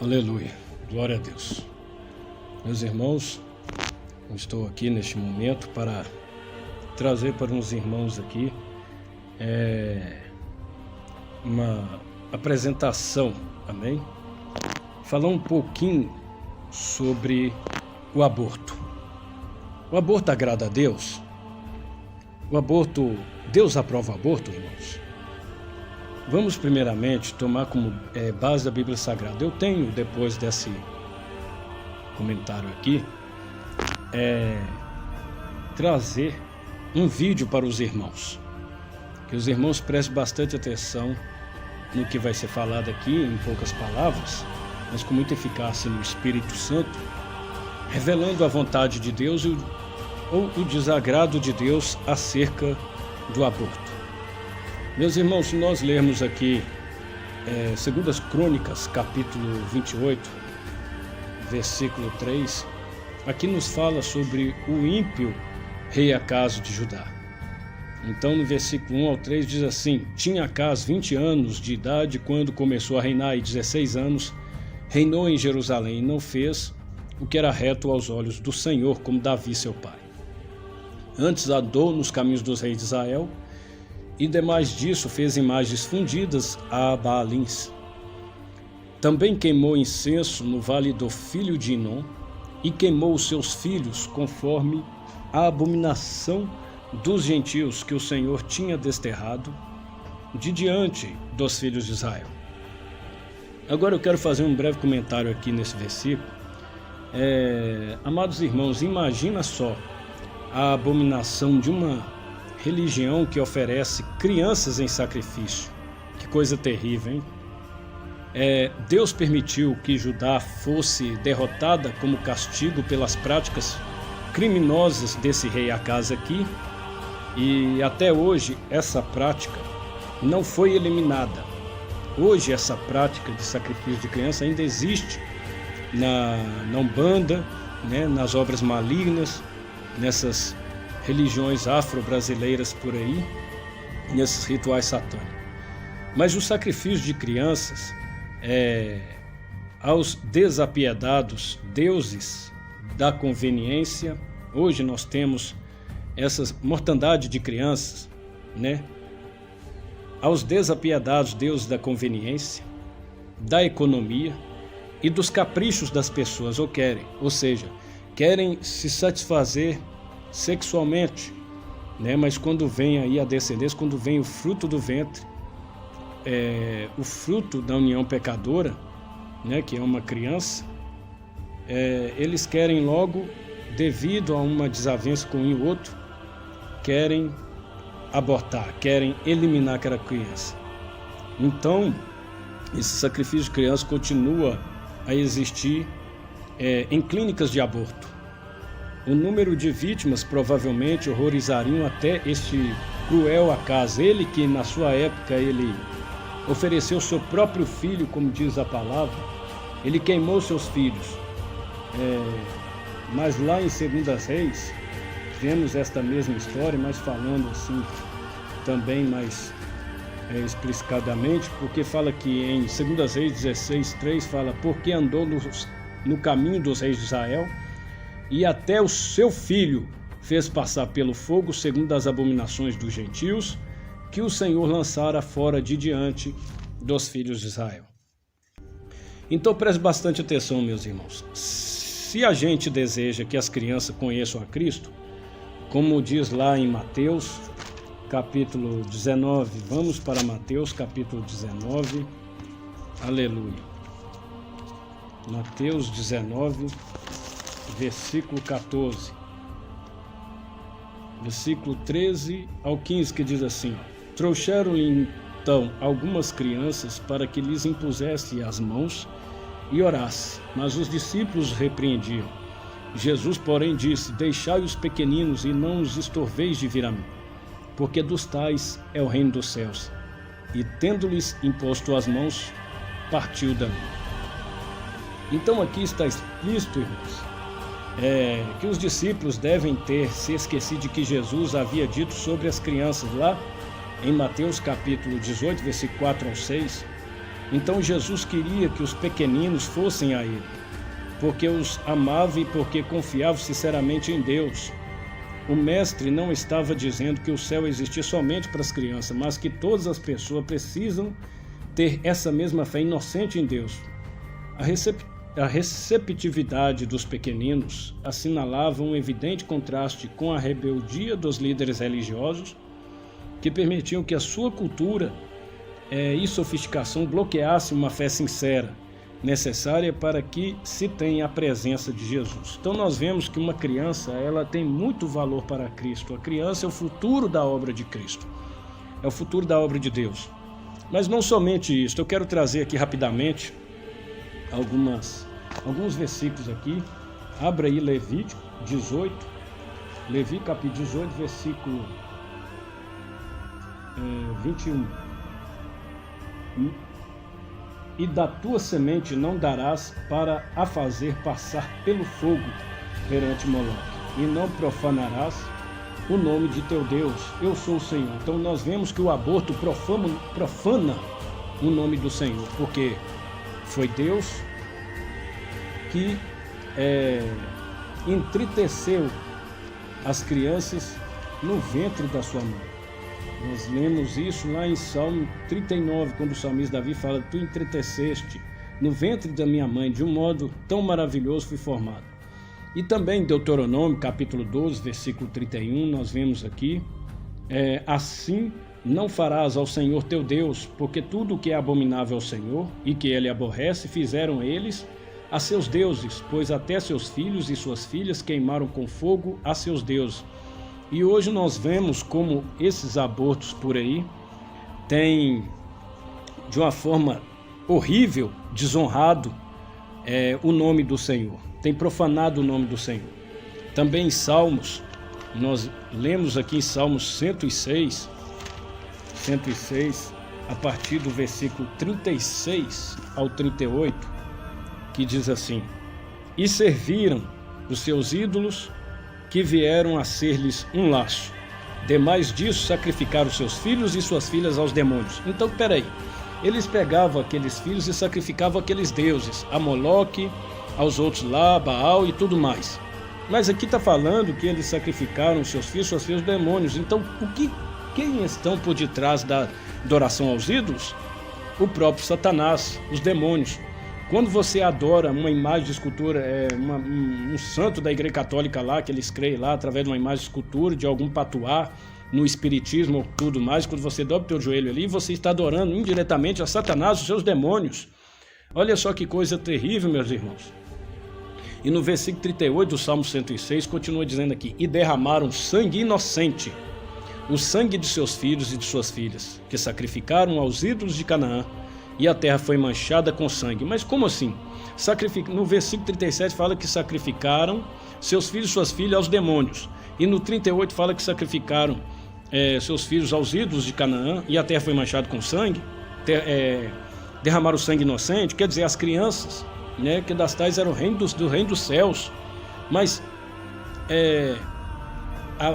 Aleluia, glória a Deus. Meus irmãos, eu estou aqui neste momento para trazer para uns irmãos aqui uma apresentação, amém? Falar um pouquinho sobre o aborto. O aborto agrada a Deus? O aborto, Deus aprova o aborto, irmãos? Vamos primeiramente tomar como base da Bíblia Sagrada. Eu tenho, depois desse comentário aqui, trazer um vídeo para os irmãos. Que os irmãos prestem bastante atenção no que vai ser falado aqui, em poucas palavras, mas com muita eficácia no Espírito Santo, revelando a vontade de Deus ou o desagrado de Deus acerca do aborto. Meus irmãos, se nós lermos aqui 2 Crônicas, capítulo 28, versículo 3, aqui nos fala sobre o ímpio rei Acas de Judá. Então, no versículo 1 ao 3 diz assim: Tinha Acas 20 anos de idade quando começou a reinar, e 16 anos reinou em Jerusalém, e não fez o que era reto aos olhos do Senhor, como Davi seu pai. Antes andou nos caminhos dos reis de Israel, e demais disso fez imagens fundidas a Baalins. Também queimou incenso no vale do filho de Inom, e queimou os seus filhos conforme a abominação dos gentios que o Senhor tinha desterrado de diante dos filhos de Israel. Agora eu quero fazer um breve comentário aqui nesse versículo. Amados irmãos, imagina só a abominação de uma religião que oferece crianças em sacrifício. Que coisa terrível, hein? Deus permitiu que Judá fosse derrotada como castigo pelas práticas criminosas desse rei Acas aqui, e até hoje essa prática não foi eliminada. Hoje essa prática de sacrifício de criança ainda existe na Umbanda, né, nas obras malignas, nessas religiões afro-brasileiras por aí, nesses rituais satânicos. Mas o sacrifício de crianças aos desapiedados deuses da conveniência, hoje nós temos essa mortandade de crianças, né? Aos desapiedados deuses da conveniência, da economia e dos caprichos das pessoas, ou seja, querem se satisfazer sexualmente, né? Mas quando vem aí a descendência, quando vem o fruto do ventre, o fruto da união pecadora, né? Que é uma criança, eles querem logo, devido a uma desavença com um e outro, querem abortar, querem eliminar aquela criança. Então, esse sacrifício de criança continua a existir em clínicas de aborto. O número de vítimas provavelmente horrorizariam até este cruel Acas. Ele que na sua época ele ofereceu seu próprio filho, como diz a palavra, ele queimou seus filhos. Mas lá em 2 Reis vemos esta mesma história, mas falando assim também mais explicadamente, porque fala que em 2 Reis 16:3 fala: porque andou no caminho dos reis de Israel, e até o seu filho fez passar pelo fogo, segundo as abominações dos gentios, que o Senhor lançara fora de diante dos filhos de Israel. Então preste bastante atenção, meus irmãos. Se a gente deseja que as crianças conheçam a Cristo, como diz lá em Mateus, capítulo 19, vamos para Mateus, capítulo 19, aleluia. Mateus 19, versículo 14, versículo 13 ao 15, que diz assim: trouxeram-lhe então algumas crianças para que lhes impusesse as mãos e orasse, mas os discípulos repreendiam. Jesus, porém, disse: deixai os pequeninos e não os estorveis de vir a mim, porque dos tais é o reino dos céus. E tendo-lhes imposto as mãos, partiu dali. Então aqui está explícito, irmãos, que os discípulos devem ter se esquecido de que Jesus havia dito sobre as crianças lá em Mateus capítulo 18, versículo 4 ao 6, Então Jesus queria que os pequeninos fossem a Ele, porque os amava e porque confiava sinceramente em Deus. O mestre não estava dizendo que o céu existia somente para as crianças, mas que todas as pessoas precisam ter essa mesma fé inocente em Deus. A receptividade dos pequeninos assinalava um evidente contraste com a rebeldia dos líderes religiosos, que permitiam que a sua cultura e sofisticação bloqueassem uma fé sincera, necessária para que se tenha a presença de Jesus. Então nós vemos que uma criança, ela tem muito valor para Cristo. A criança é o futuro da obra de Cristo, é o futuro da obra de Deus. Mas não somente isso, eu quero trazer aqui rapidamente alguns versículos aqui. Abra aí Levítico 18, Levi capítulo 18, versículo 21. E da tua semente não darás para a fazer passar pelo fogo perante Moloque, e não profanarás o nome de teu Deus. Eu sou o Senhor. Então nós vemos que o aborto profana o nome do Senhor, porque foi Deus que entreteceu as crianças no ventre da sua mãe. Nós lemos isso lá em Salmo 39, quando o salmista Davi fala: tu entreteceste no ventre da minha mãe, de um modo tão maravilhoso fui formado. E também em Deuteronômio, capítulo 12, versículo 31, nós vemos aqui: assim não farás ao Senhor teu Deus, porque tudo o que é abominável ao Senhor e que ele aborrece, fizeram eles a seus deuses, pois até seus filhos e suas filhas queimaram com fogo a seus deuses. E hoje nós vemos como esses abortos por aí têm, de uma forma horrível, desonrado o nome do Senhor, tem profanado o nome do Senhor. Também em Salmos, nós lemos aqui em Salmos 106, a partir do versículo 36 ao 38, que diz assim: e serviram os seus ídolos, que vieram a ser-lhes um laço. Demais disso, sacrificaram seus filhos e suas filhas aos demônios. Então, peraí, eles pegavam aqueles filhos e sacrificavam aqueles deuses, a Moloque, aos outros lá, Baal e tudo mais. Mas aqui está falando que eles sacrificaram seus filhos e suas filhas aos demônios. Então, quem estão por detrás da adoração aos ídolos? O próprio Satanás, os demônios. Quando você adora uma imagem de escultura, um santo da Igreja Católica lá, que eles creem lá, através de uma imagem de escultura, de algum patuá, no espiritismo ou tudo mais, quando você dobra o teu joelho ali, você está adorando indiretamente a Satanás, os seus demônios. Olha só que coisa terrível, meus irmãos. E no versículo 38 do Salmo 106, continua dizendo aqui: e derramaram sangue inocente, o sangue de seus filhos e de suas filhas, que sacrificaram aos ídolos de Canaã, e a terra foi manchada com sangue. Mas como assim? No versículo 37 fala que sacrificaram seus filhos e suas filhas aos demônios. E no 38 fala que sacrificaram seus filhos aos ídolos de Canaã, e a terra foi manchada com sangue. Derramaram sangue inocente, quer dizer, as crianças, né, que das tais eram do reino dos céus. Mas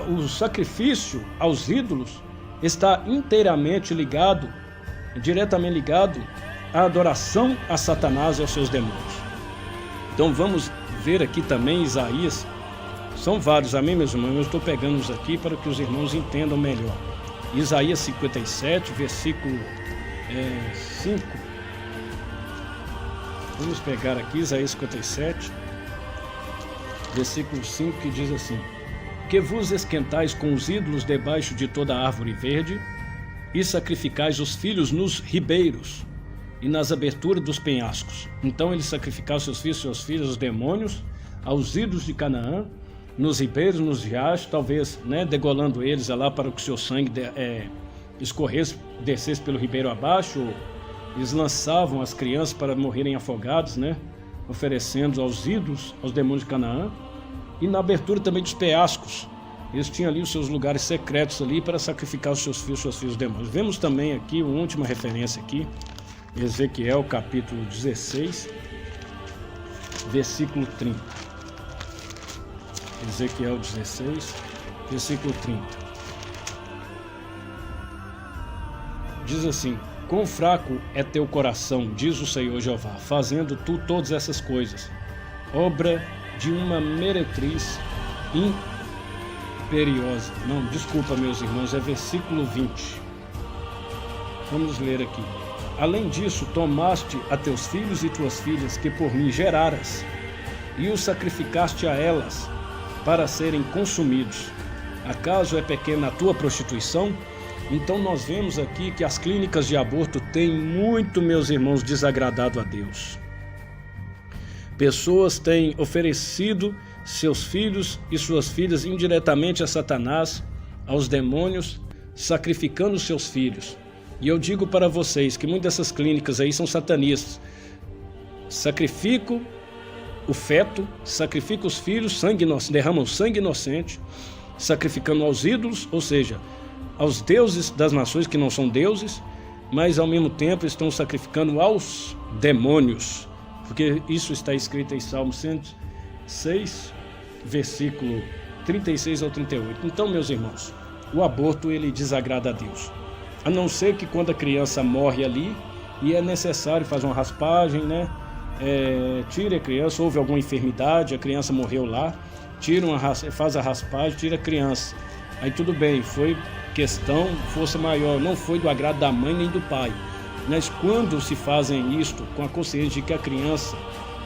o sacrifício aos ídolos está diretamente ligado à adoração a Satanás e aos seus demônios. Então vamos ver aqui também Isaías. São vários, amém, meus irmãos? Eu estou pegando-os aqui para que os irmãos entendam melhor. Isaías 57, versículo 5. Vamos pegar aqui Isaías 57, versículo 5, que diz assim: que vos esquentais com os ídolos debaixo de toda árvore verde, e sacrificais os filhos nos ribeiros e nas aberturas dos penhascos. Então eles sacrificaram seus filhos e suas filhas aos demônios, aos ídolos de Canaã, nos ribeiros, nos riachos, talvez, né, degolando eles lá para que o seu sangue escorresse, descesse pelo ribeiro abaixo. Eles lançavam as crianças para morrerem afogados, né, oferecendo aos ídolos, aos demônios de Canaã. E na abertura também dos penhascos, eles tinham ali os seus lugares secretos ali para sacrificar os seus filhos, suas filhas demônios. Vemos também aqui uma última referência aqui, Ezequiel capítulo 16, versículo 30. Ezequiel 16, versículo 30. Diz assim: quão fraco é teu coração, diz o Senhor Jeová, fazendo tu todas essas coisas, obra de uma meretriz imperiosa. Não, desculpa, meus irmãos, é versículo 20. Vamos ler aqui. Além disso, tomaste a teus filhos e tuas filhas, que por mim geraras, e os sacrificaste a elas, para serem consumidos. Acaso é pequena a tua prostituição? Então nós vemos aqui que as clínicas de aborto têm muito, meus irmãos, desagradado a Deus. Pessoas têm oferecido seus filhos e suas filhas indiretamente a Satanás, aos demônios, sacrificando seus filhos. E eu digo para vocês que muitas dessas clínicas aí são satanistas. Sacrificam o feto, sacrificam os filhos, derramam sangue inocente, sacrificando aos ídolos, ou seja, aos deuses das nações que não são deuses, mas ao mesmo tempo estão sacrificando aos demônios, porque isso está escrito em Salmo 106, versículo 36 ao 38. Então, meus irmãos, o aborto ele desagrada a Deus, a não ser que quando a criança morre ali e é necessário fazer uma raspagem, né? Tira a criança, houve alguma enfermidade, a criança morreu lá, faz a raspagem, tira a criança. Aí tudo bem, foi questão, força maior, não foi do agrado da mãe nem do pai. Mas quando se fazem isto com a consciência de que a criança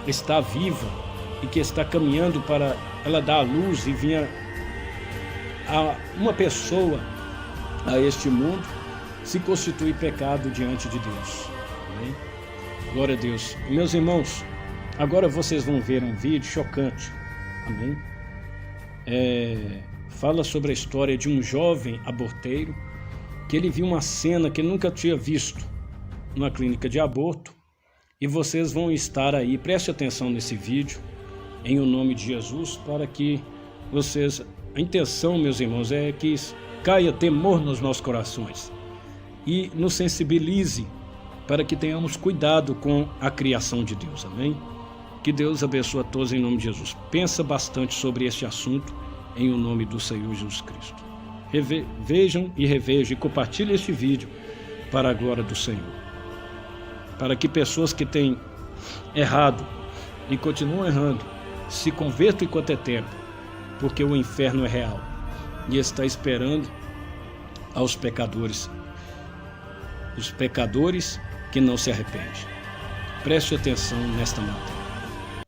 está viva e que está caminhando para ela dar a luz e vir uma pessoa a este mundo, se constitui pecado diante de Deus. Amém? Glória a Deus. Meus irmãos, agora vocês vão ver um vídeo chocante. Amém? Fala sobre a história de um jovem aborteiro que ele viu uma cena que ele nunca tinha visto numa clínica de aborto. E vocês vão estar aí, preste atenção nesse vídeo, em o nome de Jesus, para que vocês... A intenção, meus irmãos, é que caia temor nos nossos corações e nos sensibilize para que tenhamos cuidado com a criação de Deus, amém? Que Deus abençoe a todos em nome de Jesus. Pensa bastante sobre este assunto em o nome do Senhor Jesus Cristo. Vejam e revejam e compartilhem este vídeo para a glória do Senhor, para que pessoas que têm errado e continuam errando se convertam enquanto é tempo, porque o inferno é real e está esperando aos pecadores, os pecadores que não se arrependem. Preste atenção nesta matéria.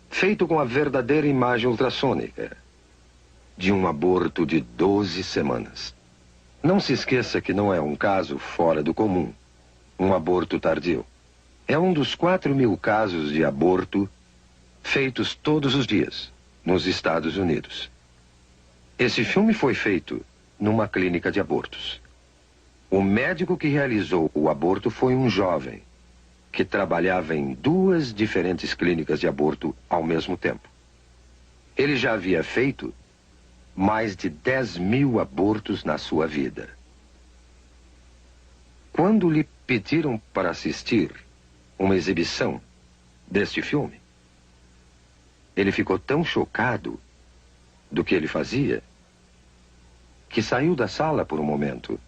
Feito com a verdadeira imagem ultrassônica de um aborto de 12 semanas. Não se esqueça que não é um caso fora do comum, um aborto tardio. É um dos 4.000 casos de aborto feitos todos os dias nos Estados Unidos. Esse filme foi feito numa clínica de abortos. O médico que realizou o aborto foi um jovem que trabalhava em 2 diferentes clínicas de aborto ao mesmo tempo. Ele já havia feito mais de 10.000 abortos na sua vida. Quando lhe pediram para assistir uma exibição deste filme, ele ficou tão chocado do que ele fazia que saiu da sala por um momento.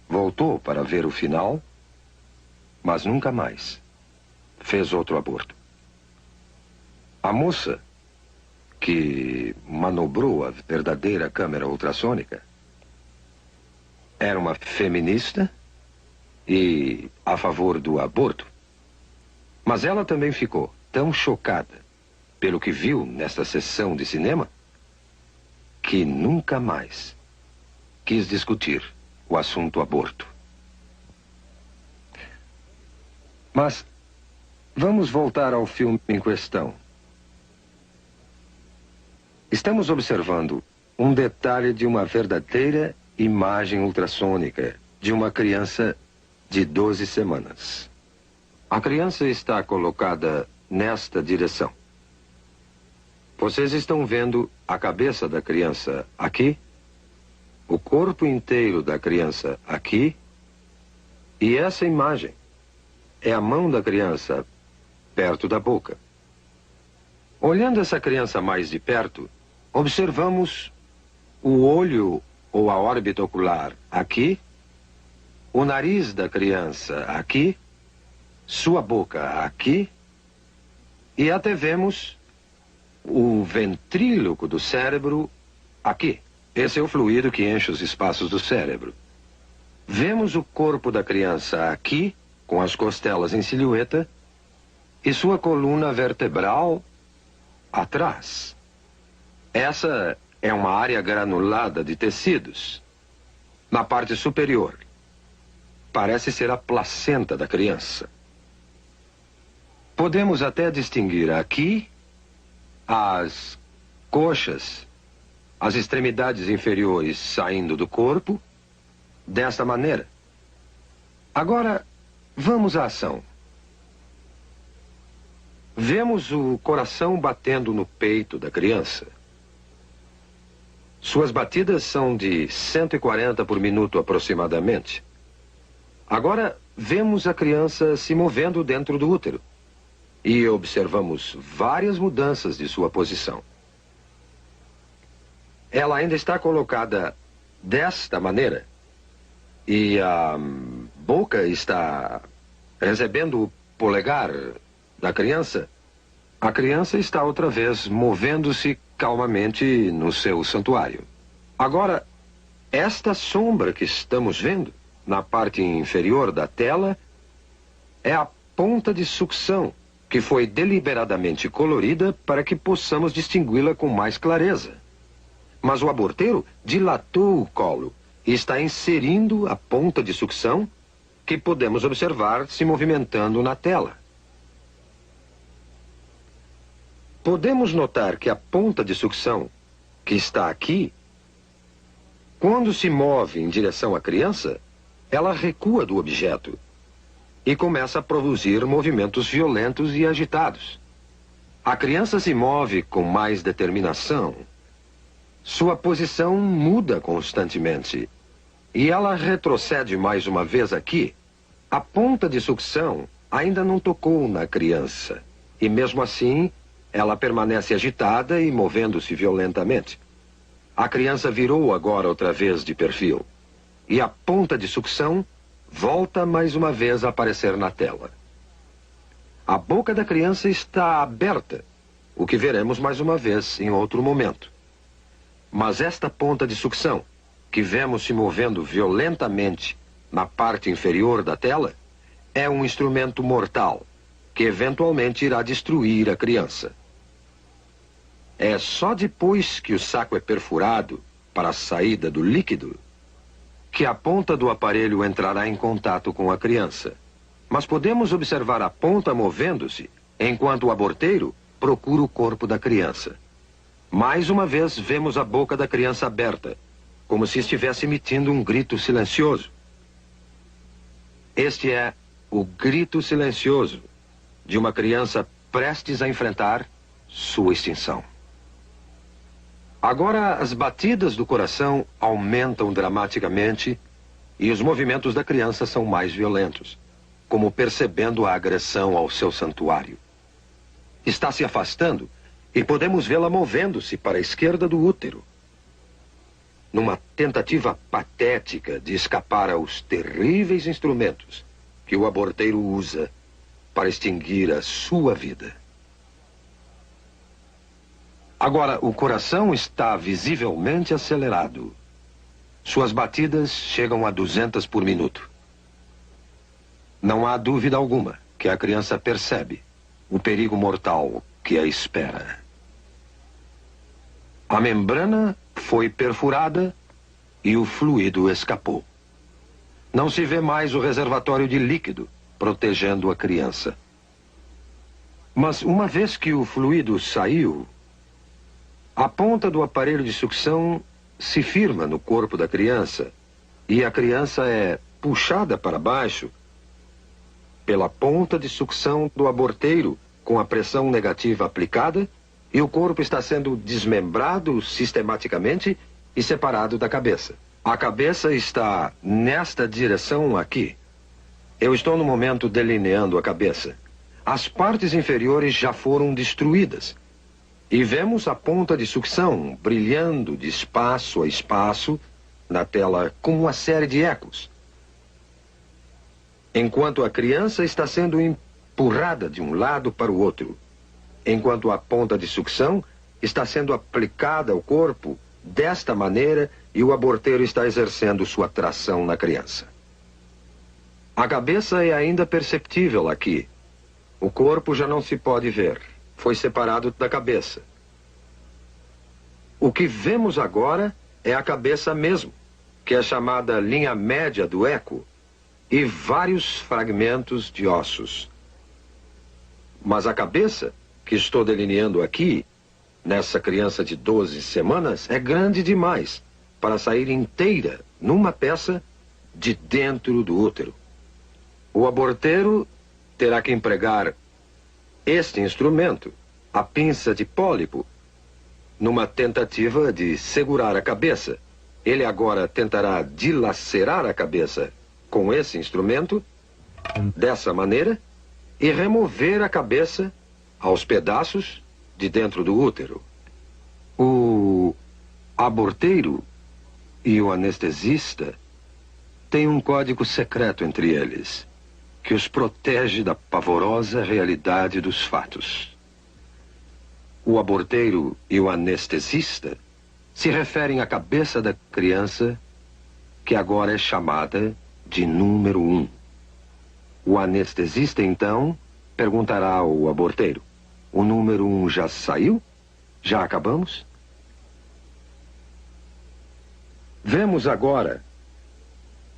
Voltou para ver o final, mas nunca mais fez outro aborto. A moça que manobrou a verdadeira câmera ultrassônica era uma feminista e a favor do aborto. Mas ela também ficou tão chocada pelo que viu nesta sessão de cinema que nunca mais quis discutir o assunto aborto. Mas vamos voltar ao filme em questão. Estamos observando um detalhe de uma verdadeira imagem ultrassônica de uma criança de 12 semanas. A criança está colocada nesta direção. Vocês estão vendo a cabeça da criança aqui, o corpo inteiro da criança aqui, e essa imagem é a mão da criança perto da boca. Olhando essa criança mais de perto, observamos o olho ou a órbita ocular aqui o nariz da criança aqui, sua boca aqui, e até vemos o ventríloco do cérebro aqui. Esse é o fluido que enche os espaços do cérebro. Vemos o corpo da criança aqui, com as costelas em silhueta, e sua coluna vertebral atrás. Essa é uma área granulada de tecidos. Na parte superior, parece ser a placenta da criança. Podemos até distinguir aqui as coxas, as extremidades inferiores saindo do corpo, desta maneira. Agora, vamos à ação. Vemos o coração batendo no peito da criança. Suas batidas são de 140 por minuto aproximadamente. Agora, vemos a criança se movendo dentro do útero. E observamos várias mudanças de sua posição. Ela ainda está colocada desta maneira. E a boca está recebendo o polegar da criança. A criança está outra vez movendo-se calmamente no seu santuário. Agora, esta sombra que estamos vendo na parte inferior da tela é a ponta de sucção, que foi deliberadamente colorida para que possamos distingui-la com mais clareza. Mas o aborteiro dilatou o colo e está inserindo a ponta de sucção que podemos observar se movimentando na tela. Podemos notar que a ponta de sucção, que está aqui, quando se move em direção à criança, ela recua do objeto e começa a produzir movimentos violentos e agitados. A criança se move com mais determinação. Sua posição muda constantemente. E ela retrocede mais uma vez aqui. A ponta de sucção ainda não tocou na criança. E mesmo assim, ela permanece agitada e movendo-se violentamente. A criança virou agora outra vez de perfil. E a ponta de sucção volta mais uma vez a aparecer na tela. A boca da criança está aberta, o que veremos mais uma vez em outro momento. Mas esta ponta de sucção, que vemos se movendo violentamente na parte inferior da tela, é um instrumento mortal, que eventualmente irá destruir a criança. É só depois que o saco é perfurado para a saída do líquido que a ponta do aparelho entrará em contato com a criança. Mas podemos observar a ponta movendo-se enquanto o aborteiro procura o corpo da criança. Mais uma vez vemos a boca da criança aberta, como se estivesse emitindo um grito silencioso. Este é o grito silencioso de uma criança prestes a enfrentar sua extinção. Agora, as batidas do coração aumentam dramaticamente e os movimentos da criança são mais violentos, como percebendo a agressão ao seu santuário. Está se afastando e podemos vê-la movendo-se para a esquerda do útero, numa tentativa patética de escapar aos terríveis instrumentos que o aborteiro usa para extinguir a sua vida. Agora, o coração está visivelmente acelerado. Suas batidas chegam a 200 por minuto. Não há dúvida alguma que a criança percebe o perigo mortal que a espera. A membrana foi perfurada e o fluido escapou. Não se vê mais o reservatório de líquido protegendo a criança. Mas uma vez que o fluido saiu, a ponta do aparelho de sucção se firma no corpo da criança e a criança é puxada para baixo pela ponta de sucção do aborteiro com a pressão negativa aplicada e o corpo está sendo desmembrado sistematicamente e separado da cabeça. A cabeça está nesta direção aqui. Eu estou no momento delineando a cabeça. As partes inferiores já foram destruídas. E vemos a ponta de sucção brilhando de espaço a espaço na tela com uma série de ecos. enquanto a criança está sendo empurrada de um lado para o outro, enquanto a ponta de sucção está sendo aplicada ao corpo desta maneira e o aborteiro está exercendo sua tração na criança. A cabeça é ainda perceptível aqui. O corpo já não se pode ver. Foi separado da cabeça. O que vemos agora é a cabeça mesmo, que é chamada linha média do eco, e vários fragmentos de ossos. Mas a cabeça, que estou delineando aqui, nessa criança de 12 semanas, é grande demais para sair inteira numa peça de dentro do útero. O aborteiro terá que empregar este instrumento, a pinça de pólipo, numa tentativa de segurar a cabeça. Ele agora tentará dilacerar a cabeça com esse instrumento, dessa maneira, e remover a cabeça aos pedaços de dentro do útero. O aborteiro e o anestesista têm um código secreto entre eles, que os protege da pavorosa realidade dos fatos. O aborteiro e o anestesista se referem à cabeça da criança, que agora é chamada de número 1. O anestesista, então, perguntará ao aborteiro: o número 1 já saiu? Já acabamos? Vemos agora,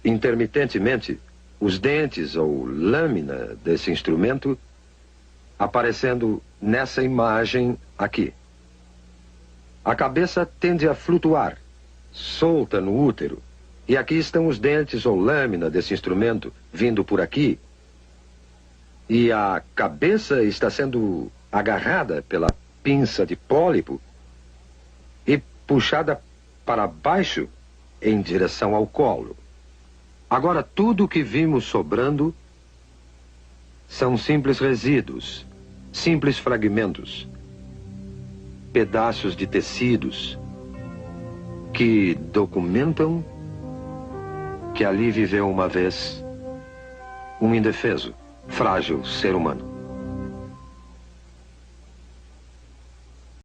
intermitentemente, os dentes ou lâmina desse instrumento aparecendo nessa imagem aqui. A cabeça tende a flutuar, solta no útero, e aqui estão os dentes ou lâmina desse instrumento vindo por aqui, e a cabeça está sendo agarrada pela pinça de pólipo e puxada para baixo em direção ao colo. Agora, tudo o que vimos sobrando são simples resíduos, simples fragmentos, pedaços de tecidos que documentam que ali viveu uma vez um indefeso, frágil ser humano.